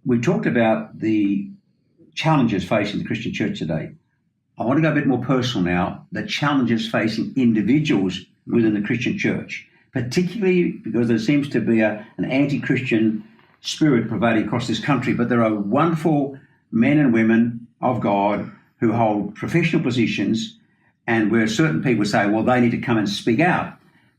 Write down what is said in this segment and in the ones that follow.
we talked about the challenges facing the Christian church today. I want to go a bit more personal now, the challenges facing individuals within the Christian church, particularly because there seems to be an anti-Christian spirit pervading across this country. But there are wonderful men and women of God who hold professional positions, and where certain people say, well, they need to come and speak out.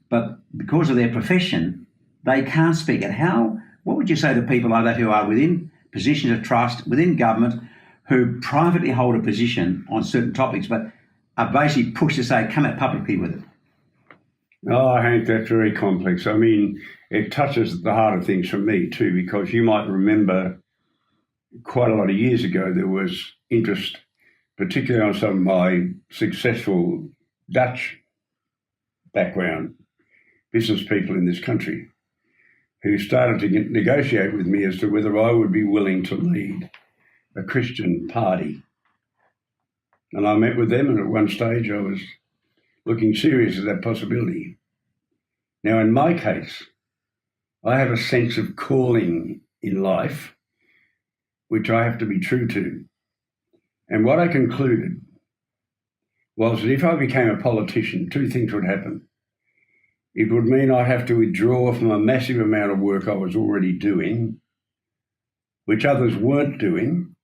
But because of their profession, they can't speak out. What would you say to people like that who are within positions of trust, within government, who privately hold a position on certain topics, but are basically pushed to say, come out publicly with it? Oh, Hank, that's very complex. I mean, it touches the heart of things for me too, because you might remember quite a lot of years ago, there was interest, particularly on some of my successful Dutch background business people in this country, who started to negotiate with me as to whether I would be willing to lead a Christian party. And I met with them, and at one stage I was looking serious at that possibility. Now, in my case, I have a sense of calling in life, which I have to be true to. And what I concluded was that if I became a politician, two things would happen. It would mean I have to withdraw from a massive amount of work I was already doing, which others weren't doing,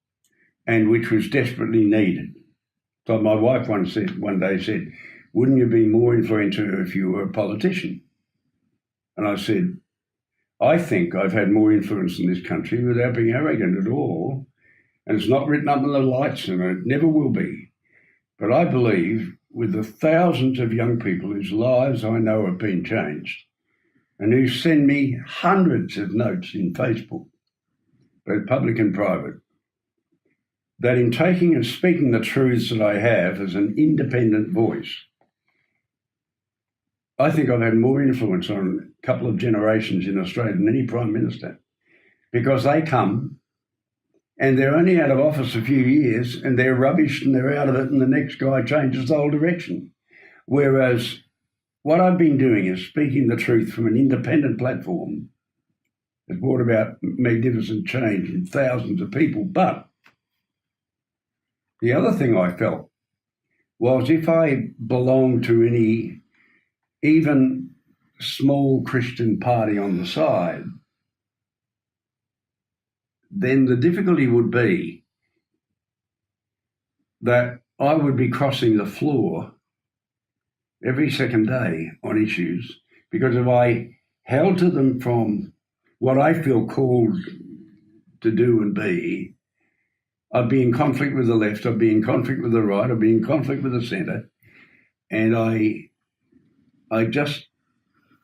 and which was desperately needed. So my wife one day said, wouldn't you be more influential if you were a politician? And I said, I think I've had more influence in this country without being arrogant at all. And it's not written up in the lights, and it never will be. But I believe with the thousands of young people whose lives I know have been changed, and who send me hundreds of notes in Facebook, both public and private, that in taking and speaking the truths that I have as an independent voice, I think I've had more influence on a couple of generations in Australia than any Prime Minister, because they come and they're only out of office a few years and they're rubbish and they're out of it, and the next guy changes the whole direction. Whereas what I've been doing is speaking the truth from an independent platform has brought about magnificent change in thousands of people. But the other thing I felt was if I belonged to any even small Christian party on the side, then the difficulty would be that I would be crossing the floor every second day on issues, because if I held to them from what I feel called to do and be, I'd be in conflict with the left, I'd be in conflict with the right, I'd be in conflict with the centre. And I just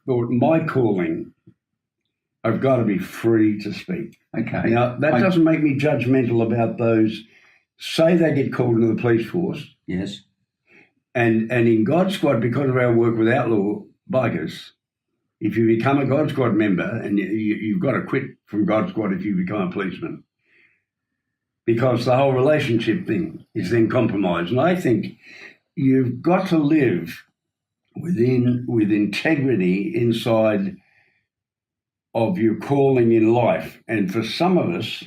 thought my calling, I've got to be free to speak. Okay. Now, that doesn't make me judgmental about those, say they get called into the police force. Yes. And in God Squad, because of our work with outlaw bikers, if you become a God Squad member, and you've got to quit from God Squad if you become a policeman, because the whole relationship thing is then compromised. And I think you've got to live with integrity inside of your calling in life. And for some of us,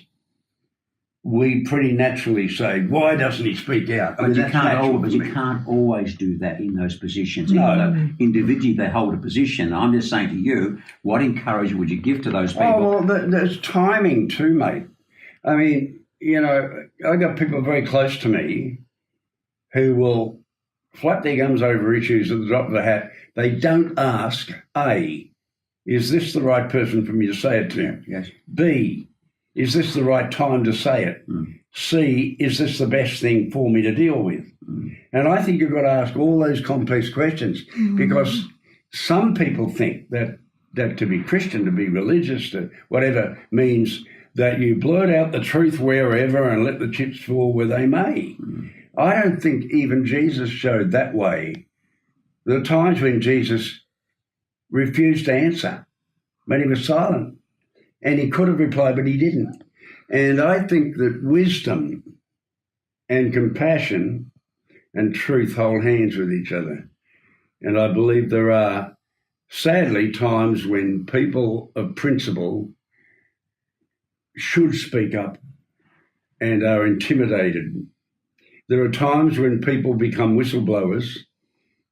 we pretty naturally say, why doesn't he speak out? But you can't always do that in those positions. No. Even though individually they hold a position. I'm just saying to you, what encouragement would you give to those people? Oh, well, there's timing too, mate. I mean, you know, I've got people very close to me who will flap their gums over issues at the drop of the hat. They don't ask, A, is this the right person for me to say it to? Yes. B, is this the right time to say it? C, is this the best thing for me to deal with? And I think you've got to ask all those complex questions, because some people think that to be Christian, to be religious, to whatever, means that you blurt out the truth wherever and let the chips fall where they may. I don't think even Jesus showed that way. There are times when Jesus refused to answer, when he was silent. And he could have replied, but he didn't. And I think that wisdom and compassion and truth hold hands with each other. And I believe there are, sadly, times when people of principle should speak up and are intimidated. There are times when people become whistleblowers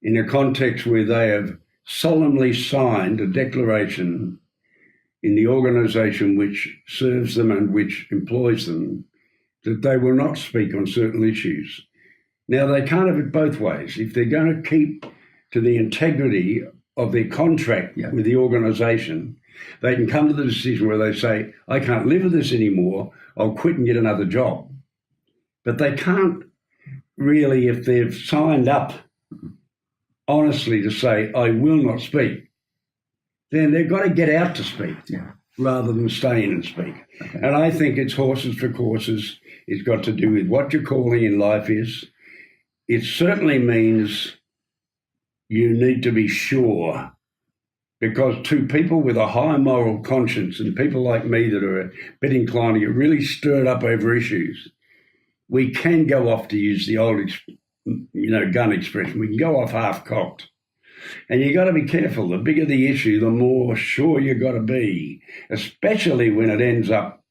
in a context where they have solemnly signed a declaration in the organisation which serves them and which employs them that they will not speak on certain issues. Now, they can't have it both ways. If they're going to keep to the integrity of their contract with the organisation, they can come to the decision where they say, I can't live with this anymore, I'll quit and get another job. But they can't really, if they've signed up honestly to say, I will not speak, then they've got to get out to speak rather than stay in and speak. Okay. And I think it's horses for courses. It's got to do with what your calling in life is. It certainly means you need to be sure, because to people with a high moral conscience and people like me that are a bit inclined to get really stirred up over issues, we can go off, to use the old gun expression, we can go off half-cocked. And you got to be careful. The bigger the issue, the more sure you got to be, especially when it ends up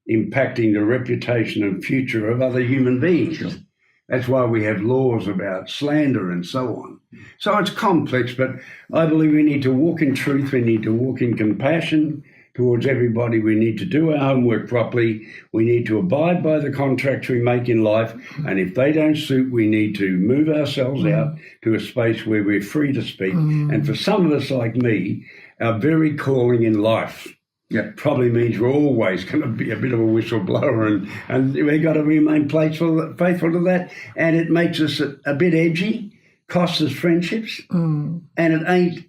impacting the reputation and future of other human beings. Sure. That's why we have laws about slander and so on. So it's complex, but I believe we need to walk in truth. We need to walk in compassion towards everybody. We need to do our homework properly. We need to abide by the contracts we make in life. And if they don't suit, we need to move ourselves out to a space where we're free to speak. And for some of us like me, our very calling in life probably means we're always going to be a bit of a whistleblower, and we've got to remain faithful to that. And it makes us a bit edgy, costs us friendships, and it ain't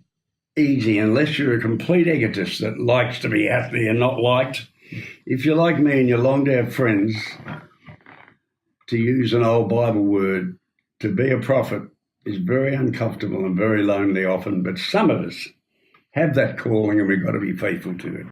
easy unless you're a complete egotist that likes to be out there and not liked. If you're like me and you long to have friends, to use an old Bible word, to be a prophet is very uncomfortable and very lonely often, but some of us have that calling and we've got to be faithful to it.